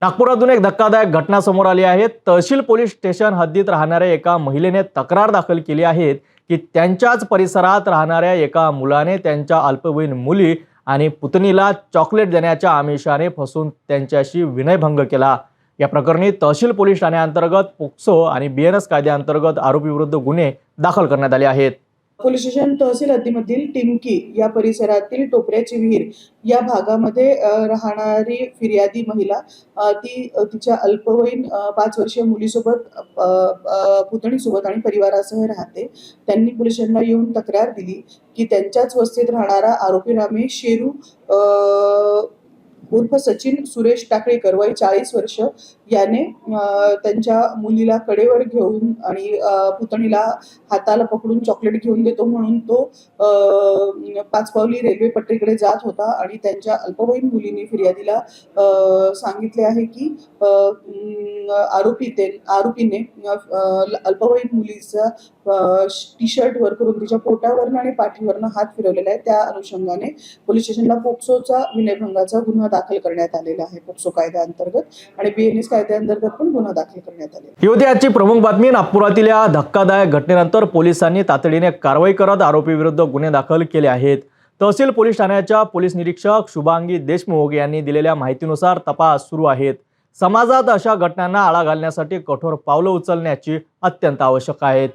नागपुरातून एक धक्कादायक घटना समोर आली आहे। तहसील पोलीस स्टेशन हद्दीत राहणाऱ्या एका महिलेने तक्रार दाखल केली आहे की त्यांच्याच परिसरात राहणाऱ्या एका मुलाने त्यांच्या अल्पवयीन मुली आणि पुतणीला चॉकलेट देण्याच्या आमिषाने फसवून त्यांच्याशी विनयभंग केला। या प्रकरणी तहसील पोलीस ठाण्याअंतर्गत पोक्सो आणि बीएनएस कायद्याअंतर्गत आरोपीविरुद्ध गुन्हे दाखल करण्यात आले आहेत। पोलीस स्टेशन तहसील हद्दीमधील टिमकी या परिसरातील टोपऱ्याची विहीर या भागामध्ये राहणारी फिर्यादी महिला ती तिच्या अल्पवयीन 5 वर्षीय मुलीसोबत पुतणीसोबत आणि परिवारासह राहते। त्यांनी पोलिसांना येऊन तक्रार दिली की त्यांच्याच वस्तीत राहणारा आरोपी रमेश शेरू उर्फ सचिन सुरेश टाकळेकर वय 40 वर्ष याने त्यांच्या मुलीला कडेवर घेऊन आणि पुतणीला हाताला पकडून चॉकलेट घेऊन देतो म्हणून तो पाचपावली रेल्वे पट्टीकडे जात होता आणि त्यांच्या अल्पवयीन मुलीने फिर्यादीला सांगितले आहे की आरोपीने अल्पवयीन मुलीचा टी शर्ट वर करून तिच्या पोटावरनं आणि पाठीवरनं हात फिरवलेला आहे। त्या अनुषंगाने पोलीस स्टेशनला पोक्सोचा विनयभंगाचा गुन्हा दाखल करण्यात आलेला आहे। पोक्सो कायद्याअंतर्गत आणि बीएनएस कायद्याअंतर्गत पण गुन्हा दाखल करण्यात आलेला आहे। ही होती आजची प्रमुख बातमी। नागपुरातील या धक्कादायक घटनेनंतर पोलिसांनी तातडीने कारवाई करत आरोपीविरुद्ध गुन्हे दाखल केले आहेत। तहसील पोलीस ठाण्याच्या पोलीस निरीक्षक शुभांगी देशमुख यांनी दिलेल्या माहितीनुसार तपास सुरू आहेत। समाजात अशा घटनांना आळा घालण्यासाठी कठोर पावलं उचलण्याची अत्यंत आवश्यक आहेत।